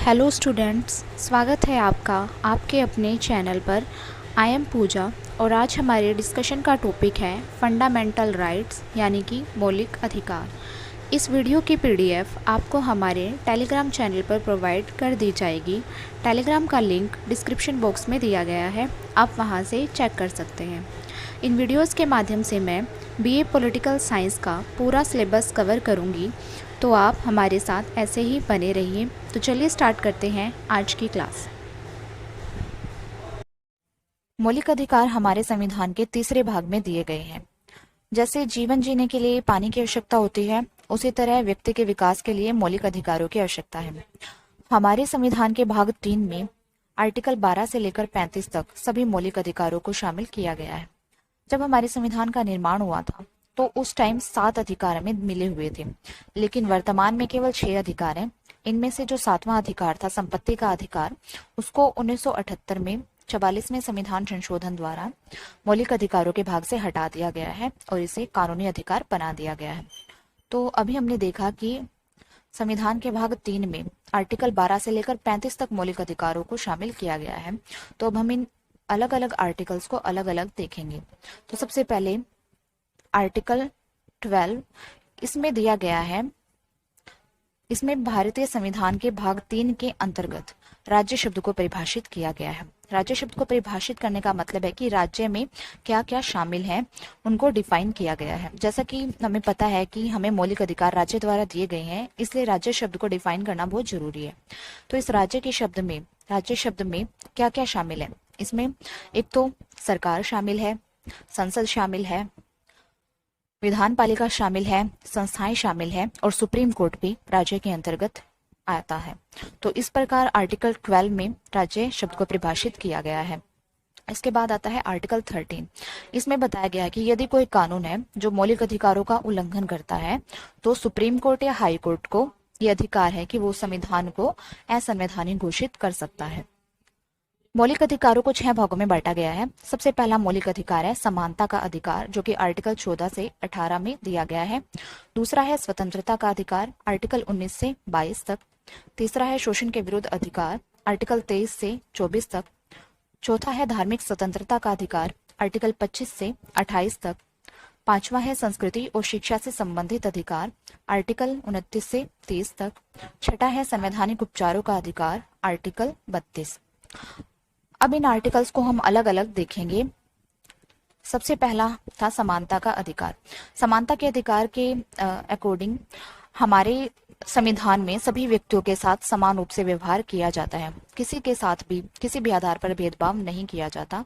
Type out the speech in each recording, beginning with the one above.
Hello students, स्वागत है आपका आपके अपने चैनल पर। आई एम पूजा और आज हमारे डिस्कशन का टॉपिक है फंडामेंटल राइट्स यानी कि मौलिक अधिकार। इस वीडियो की पीडीएफ आपको हमारे टेलीग्राम चैनल पर प्रोवाइड कर दी जाएगी। टेलीग्राम का लिंक डिस्क्रिप्शन बॉक्स में दिया गया है, आप वहां से चेक कर सकते हैं। इन वीडियोस के माध्यम से मैं बीए पॉलिटिकल साइंस का पूरा सिलेबस कवर करूंगी, तो आप हमारे साथ ऐसे ही बने रहिए। तो चलिए स्टार्ट करते हैं आज की क्लास। मौलिक अधिकार हमारे संविधान के तीसरे भाग में दिए गए हैं। जैसे जीवन जीने के लिए पानी की आवश्यकता होती है, उसी तरह व्यक्ति के विकास के लिए मौलिक अधिकारों की आवश्यकता है। हमारे संविधान के भाग 3 में आर्टिकल 12 से लेकर 35 तक सभी मौलिक अधिकारों को शामिल किया गया है। जब हमारे संविधान का निर्माण हुआ था तो उस टाइम 7 अधिकार हमें मिले हुए थे, लेकिन वर्तमान में केवल 6 अधिकार हैं। इनमें से जो 7वां अधिकार था, संपत्ति का अधिकार, उसको 1978 में 44वें संविधान संशोधन द्वारा मौलिक अधिकारों के भाग से हटा दिया गया है और इसे कानूनी अधिकार बना दिया गया है। तो अभी हमने देखा कि संविधान के भाग 3 में आर्टिकल 12 से लेकर 35 तक मौलिक अधिकारों को शामिल किया गया है। तो अब हम इन अलग अलग आर्टिकल्स को अलग अलग देखेंगे। तो सबसे पहले आर्टिकल 12, इसमें दिया गया है, इसमें भारतीय संविधान के भाग 3 के अंतर्गत राज्य शब्द को परिभाषित किया गया है। राज्य शब्द को परिभाषित करने का मतलब है कि राज्य में क्या क्या शामिल है, उनको डिफाइन किया गया है। जैसा कि हमें पता है कि हमें मौलिक अधिकार राज्य द्वारा दिए गए हैं, इसलिए राज्य शब्द को डिफाइन करना बहुत जरूरी है। तो इस राज्य शब्द में क्या क्या शामिल है? इसमें एक तो सरकार शामिल है, संसद शामिल है, विधान पालिका शामिल है, संस्थाएं शामिल है और सुप्रीम कोर्ट भी राज्य के अंतर्गत आता है। तो इस प्रकार आर्टिकल 12 में राज्य शब्द को परिभाषित किया गया है। इसके बाद आता है आर्टिकल 13। इसमें बताया गया है कि यदि कोई कानून है जो मौलिक अधिकारों का उल्लंघन करता है, तो सुप्रीम कोर्ट या हाई कोर्ट को यह अधिकार है कि वो संविधान को असंवैधानिक घोषित कर सकता है। मौलिक अधिकारों को 6 भागों में बांटा गया है। सबसे पहला मौलिक अधिकार है समानता का अधिकार, जो कि आर्टिकल 14 से 18 में दिया गया है। दूसरा है स्वतंत्रता का अधिकार, आर्टिकल 19 से 22 तक। तीसरा है शोषण के विरुद्ध अधिकार, आर्टिकल 23 से 24 तक। चौथा है धार्मिक स्वतंत्रता का अधिकार, आर्टिकल 25 से 28 तक। पांचवा है संस्कृति और शिक्षा से संबंधित अधिकार, आर्टिकल 29 से 30 तक। छठा है संवैधानिक उपचारों का अधिकार, आर्टिकल 32। अब इन आर्टिकल्स को हम अलग अलग देखेंगे। सबसे पहला था समानता का अधिकार। समानता के अधिकार के अकॉर्डिंग हमारे संविधान में सभी व्यक्तियों के साथ समान रूप से व्यवहार किया जाता है। किसी के साथ भी किसी भी आधार पर भेदभाव नहीं किया जाता,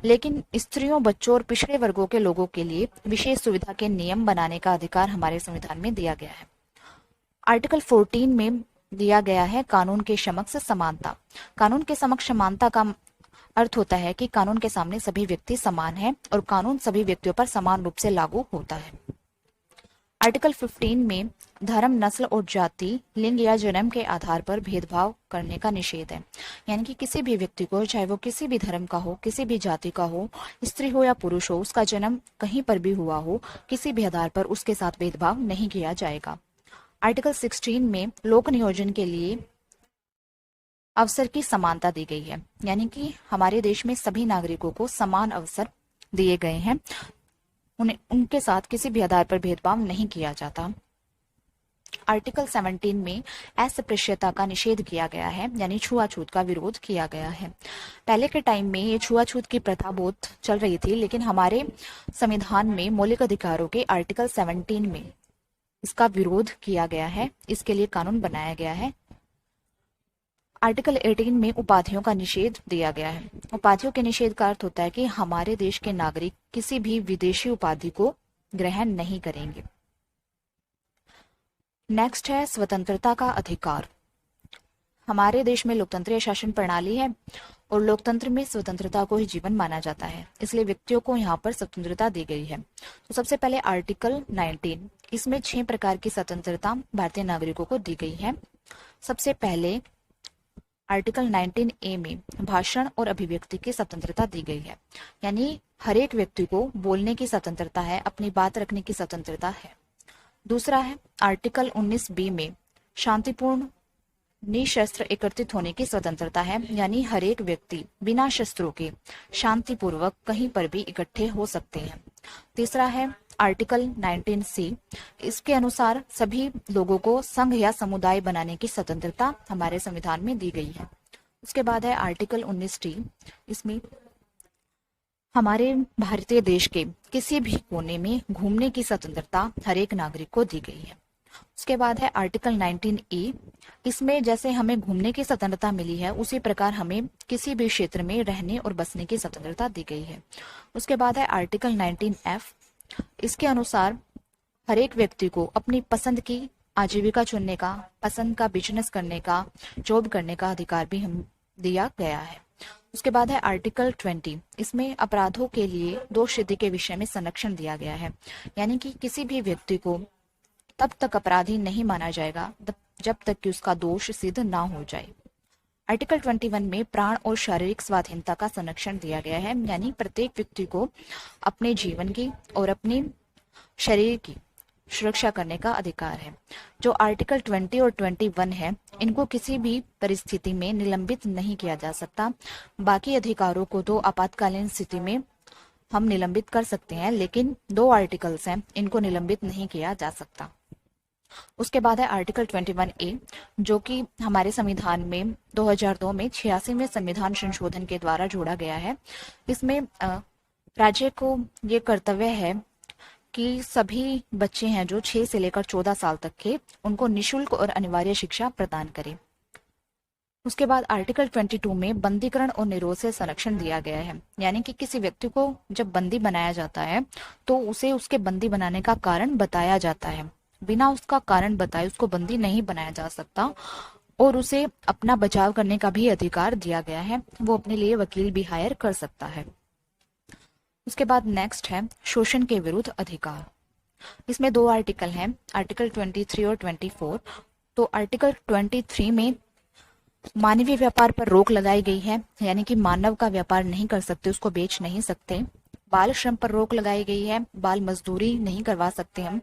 लेकिन स्त्रियों, बच्चों और पिछड़े वर्गों के लोगों के लिए विशेष सुविधा के नियम बनाने का अधिकार हमारे संविधान में दिया गया है। आर्टिकल 14 में दिया गया है कानून के समक्ष समानता। कानून के समक्ष समानता का अर्थ होता है कि कानून के सामने सभी व्यक्ति समान हैं और कानून सभी व्यक्तियों पर समान रूप से लागू होता है। आर्टिकल 15 में धर्म, नस्ल और जाति, लिंग या जन्म के आधार पर भेदभाव करने का निषेध है। यानी कि किसी भी व्यक्ति को, चाहे वो किसी भी धर्म का हो, किसी भी जाति का हो, स्त्री हो या पुरुष हो, उसका जन्म कहीं पर भी हुआ हो, किसी भी आधार पर उसके साथ भेदभाव नहीं किया जाएगा। आर्टिकल 16 में लोक नियोजन के लिए अवसर की समानता दी गई है। यानी कि हमारे देश में सभी नागरिकों को समान अवसर दिए गए हैं, उनके साथ किसी भी आधार पर भेदभाव नहीं किया जाता। आर्टिकल 17 में अस्पृश्यता का निषेध किया गया है, यानी छुआछूत का विरोध किया गया है। पहले के टाइम में ये छुआछूत की प्रथा बहुत चल रही थी, लेकिन हमारे संविधान में मौलिक अधिकारों के आर्टिकल 17 में इसका विरोध किया गया है, इसके लिए कानून बनाया गया है। आर्टिकल 18 में उपाधियों का निषेध दिया गया है। उपाधियों के निषेध का अर्थ होता है कि हमारे देश के नागरिक किसी भी विदेशी उपाधि को ग्रहण नहीं करेंगे। नेक्स्ट है स्वतंत्रता का अधिकार। हमारे देश में लोकतंत्रीय शासन प्रणाली है और लोकतंत्र में स्वतंत्रता को ही जीवन माना जाता है, इसलिए व्यक्तियों को यहाँ पर स्वतंत्रता दी गई है। तो सबसे पहले आर्टिकल 19, इसमें 6 प्रकार की स्वतंत्रता भारतीय नागरिकों को दी गई है। सबसे पहले आर्टिकल 19A में भाषण और अभिव्यक्ति की स्वतंत्रता दी गई है, यानी हर एक व्यक्ति को बोलने की स्वतंत्रता है, अपनी बात रखने की स्वतंत्रता है। दूसरा है आर्टिकल 19B में शांतिपूर्ण निशस्त्र एकत्रित होने की स्वतंत्रता है, यानी हर एक व्यक्ति बिना शस्त्रों के शांतिपूर्वक कहीं पर भी इकट्ठे हो सकते हैं। तीसरा है आर्टिकल 19C। इसके अनुसार सभी लोगों को संघ या समुदाय बनाने की स्वतंत्रता हमारे संविधान में दी गई है। उसके बाद है आर्टिकल 19D। इसमें हमारे भारतीय देश के किसी भी कोने में घूमने की स्वतंत्रता हर एक नागरिक को दी गई है। उसके बाद है आर्टिकल 19E। इसमें जैसे हमें घूमने की स्वतंत्रता मिली है, उसी प्रकार हमें किसी भी क्षेत्र में रहने और बसने की स्वतंत्रता दी गई है। उसके बाद है आर्टिकल 19F। इसके अनुसार हर एक व्यक्ति को अपनी पसंद की आजीविका चुनने का, पसंद का बिजनेस करने का, जॉब करने का अधिकार भी हम दिया गया है। उसके बाद है आर्टिकल 20। इसमें अपराधों के लिए दोष सिद्धि के विषय में संरक्षण दिया गया है, यानी कि किसी भी व्यक्ति को तब तक अपराधी नहीं माना जाएगा जब तक कि उसका दोष सिद्ध ना हो जाए। आर्टिकल 21 में प्राण और शारीरिक स्वाधीनता का संरक्षण दिया गया है, यानी प्रत्येक व्यक्ति को अपने जीवन की और अपने शरीर की सुरक्षा करने का अधिकार है। जो आर्टिकल 20 और 21 है, इनको किसी भी परिस्थिति में निलंबित नहीं किया जा सकता। बाकी अधिकारों को तो आपातकालीन स्थिति में हम निलंबित कर सकते हैं, लेकिन 2 आर्टिकल्स हैं, इनको निलंबित नहीं किया जा सकता। उसके बाद है आर्टिकल 21A, जो कि हमारे संविधान में 2002 में 86वें संविधान संशोधन के द्वारा जोड़ा गया है। इसमें राज्य को ये कर्तव्य है कि सभी बच्चे हैं जो 6 से लेकर 14 साल तक के, उनको निशुल्क और अनिवार्य शिक्षा प्रदान करें। उसके बाद आर्टिकल 22 में बंदीकरण और निरोध से संरक्षण दिया गया है, यानी कि किसी व्यक्ति को जब बंदी बनाया जाता है तो उसे उसके बंदी बनाने का कारण बताया जाता है। बिना उसका कारण बताए उसको बंदी नहीं बनाया जा सकता, और उसे अपना बचाव करने का भी अधिकार दिया गया है। वो अपने लिए वकील भी हायर कर सकता है। उसके बाद नेक्स्ट है शोषण के विरुद्ध अधिकार। इसमें 2 आर्टिकल हैं, आर्टिकल 23 और 24। तो आर्टिकल 23 में मानवीय व्यापार पर रोक लगाई गई है, यानी कि मानव का व्यापार नहीं कर सकते, उसको बेच नहीं सकते। बाल श्रम पर रोक लगाई गई है, बाल मजदूरी नहीं करवा सकते हम।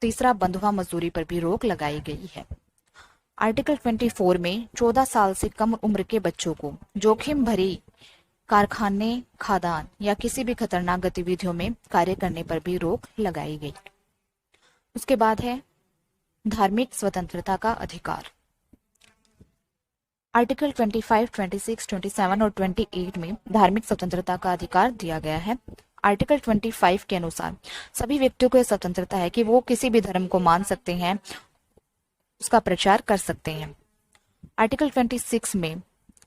तीसरा, बंधुआ मजदूरी पर भी रोक लगाई गई है। आर्टिकल 24 में 14 साल से कम उम्र के बच्चों को जोखिम भरी कारखाने, खादान या किसी भी खतरनाक गतिविधियों में कार्य करने पर भी रोक लगाई गई। उसके बाद है धार्मिक स्वतंत्रता का अधिकार। आर्टिकल 25, 26, 27 और 28 में धार्मिक स्वतंत्रता का अधिकार दिया गया है। आर्टिकल 25 के अनुसार सभी व्यक्तियों को यह स्वतंत्रता है कि वो किसी भी धर्म को मान सकते हैं, उसका प्रचार कर सकते हैं। आर्टिकल 26 में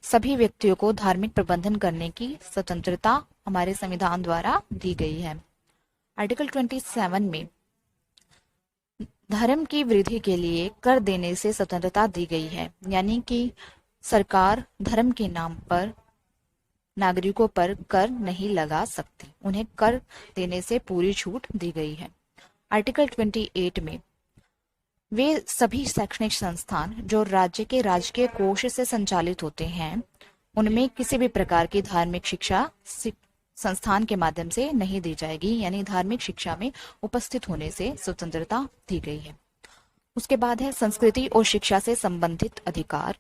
सभी व्यक्तियों को धार्मिक प्रबंधन करने की स्वतंत्रता हमारे संविधान द्वारा दी गई है। आर्टिकल 27 में धर्म की वृद्धि के लिए कर देने से स्वतंत्रता दी गई है, यानी कि सरकार धर्म के नाम पर नागरिकों पर कर नहीं लगा सकती, उन्हें कर देने से पूरी छूट दी गई है। आर्टिकल 28 में वे सभी शैक्षणिक संस्थान जो राज्य के राजकीय कोष से संचालित होते हैं, उनमें किसी भी प्रकार की धार्मिक शिक्षा संस्थान के माध्यम से नहीं दी जाएगी, यानी धार्मिक शिक्षा में उपस्थित होने से स्वतंत्रता दी गई है। उसके बाद है संस्कृति और शिक्षा से संबंधित अधिकार।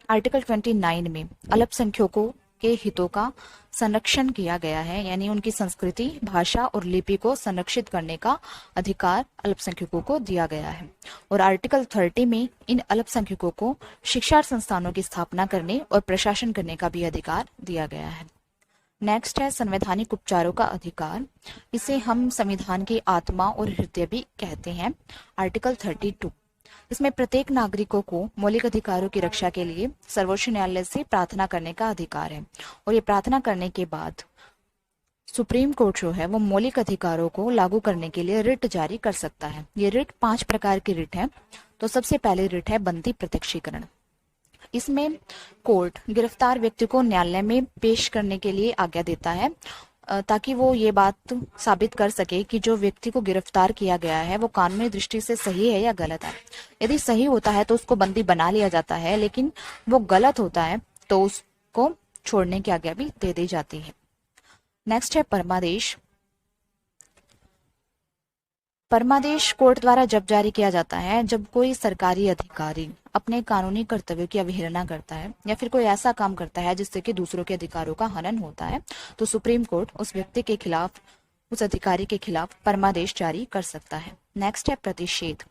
आर्टिकल 29 में अल्पसंख्यकों के हितों का संरक्षण किया गया है, यानी उनकी संस्कृति, भाषा और लिपि को संरक्षित करने का अधिकार अल्पसंख्यकों को दिया गया है। और आर्टिकल 30 में इन अल्पसंख्यकों को शिक्षा संस्थानों की स्थापना करने और प्रशासन करने का भी अधिकार दिया गया है। नेक्स्ट है संवैधानिक उपचारों का अधिकार। इसे हम संविधान की आत्मा और हृदय भी कहते हैं। आर्टिकल 32, इसमें प्रत्येक नागरिकों को मौलिक अधिकारों की रक्षा के लिए सर्वोच्च न्यायालय से प्रार्थना करने का अधिकार है, और ये प्रार्थना करने के बाद सुप्रीम कोर्ट जो है वो मौलिक अधिकारों को लागू करने के लिए रिट जारी कर सकता है। ये रिट 5 प्रकार की रिट है। तो सबसे पहले रिट है बंदी प्रत्यक्षीकरण। इसमें कोर्ट गिरफ्तार व्यक्ति को न्यायालय में पेश करने के लिए आज्ञा देता है, ताकि वो ये बात साबित कर सके कि जो व्यक्ति को गिरफ्तार किया गया है वो कानूनी दृष्टि से सही है या गलत है। यदि सही होता है तो उसको बंदी बना लिया जाता है, लेकिन वो गलत होता है तो उसको छोड़ने की आज्ञा भी दे दी जाती है। नेक्स्ट है परमादेश। परमादेश कोर्ट द्वारा जब जारी किया जाता है जब कोई सरकारी अधिकारी अपने कानूनी कर्तव्यों की अवहेलना करता है या फिर कोई ऐसा काम करता है जिससे कि दूसरों के अधिकारों का हनन होता है, तो सुप्रीम कोर्ट उस व्यक्ति के खिलाफ, उस अधिकारी के खिलाफ परमादेश जारी कर सकता है। नेक्स्ट है प्रतिषेध।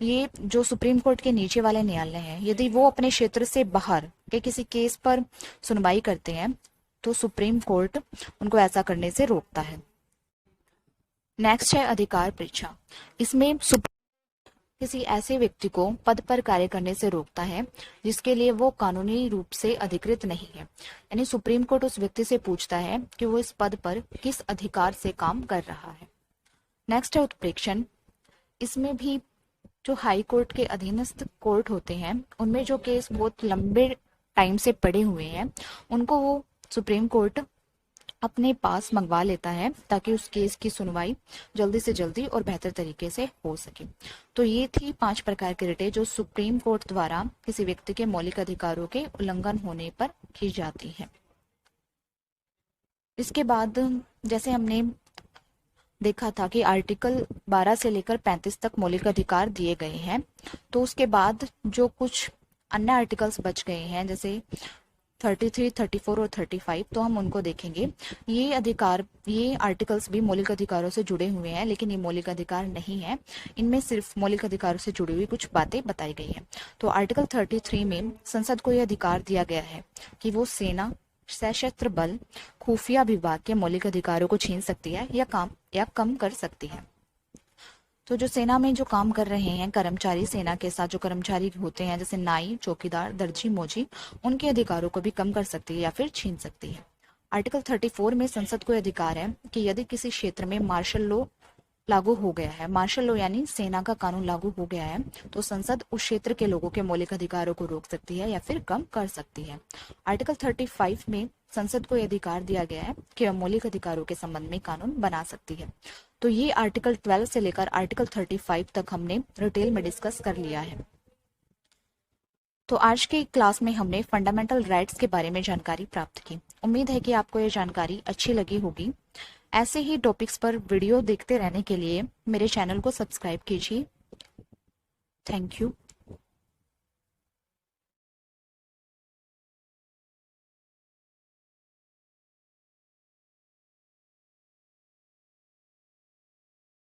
ये जो सुप्रीम कोर्ट के नीचे वाले न्यायालय हैं, यदि वो अपने क्षेत्र से बाहर के किसी केस पर सुनवाई करते हैं तो सुप्रीम कोर्ट उनको ऐसा करने से रोकता है। नेक्स्ट है अधिकार परीक्षा। इसमें किसी ऐसे व्यक्ति को पद पर कार्य करने से रोकता है जिसके लिए वो कानूनी रूप से अधिकृत नहीं है, यानी सुप्रीम कोर्ट उस व्यक्ति से पूछता है कि वो इस पद पर किस अधिकार से काम कर रहा है। नेक्स्ट है उत्प्रेक्षण। इसमें भी जो हाई कोर्ट के अधीनस्थ कोर्ट होते हैं उनमें जो केस बहुत लंबे टाइम से पड़े हुए हैं उनको वो सुप्रीम कोर्ट अपने पास मंगवा लेता है ताकि उस केस की सुनवाई जल्दी से जल्दी और बेहतर तरीके से हो सके। तो ये थी 5 प्रकार की रिटें जो सुप्रीम कोर्ट द्वारा किसी व्यक्ति के मौलिक अधिकारों के उल्लंघन होने पर की जाती है। इसके बाद जैसे हमने देखा था कि आर्टिकल 12 से लेकर 35 तक मौलिक अधिकार दिए गए हैं, तो उसके बाद जो कुछ अन्य आर्टिकल्स बच गए हैं जैसे 33, 34 और 35, तो हम उनको देखेंगे। ये आर्टिकल्स भी मौलिक अधिकारों से जुड़े हुए हैं, लेकिन ये मौलिक अधिकार नहीं है। इनमें सिर्फ मौलिक अधिकारों से जुड़ी हुई कुछ बातें बताई गई हैं। तो आर्टिकल 33 में संसद को यह अधिकार दिया गया है कि वो सेना, सशस्त्र बल, खुफिया विभाग के मौलिक अधिकारों को छीन सकती है या कम कर सकती है। तो जो सेना में जो काम कर रहे हैं कर्मचारी, सेना के साथ जो कर्मचारी होते हैं जैसे नाई, चौकीदार, दर्जी, मोची, उनके अधिकारों को भी कम कर सकती है या फिर छीन सकती है। आर्टिकल 34 में संसद को अधिकार है कि यदि किसी क्षेत्र में मार्शल लॉ लागू हो गया है, मार्शल लॉ यानी सेना का कानून लागू हो गया है, तो संसद उस क्षेत्र के लोगों के मौलिक अधिकारों को रोक सकती है या फिर कम कर सकती है। आर्टिकल 35 में संसद को अधिकार दिया गया है कि वह मौलिक अधिकारों के संबंध में कानून बना सकती है। तो ये आर्टिकल 12 से लेकर आर्टिकल 35 तक हमने डिटेल में डिस्कस कर लिया है। तो आज की क्लास में हमने फंडामेंटल राइट्स के बारे में जानकारी प्राप्त की। उम्मीद है कि आपको ये जानकारी अच्छी लगी होगी। ऐसे ही टॉपिक्स पर वीडियो देखते रहने के लिए मेरे चैनल को सब्सक्राइब कीजिए। Thank you.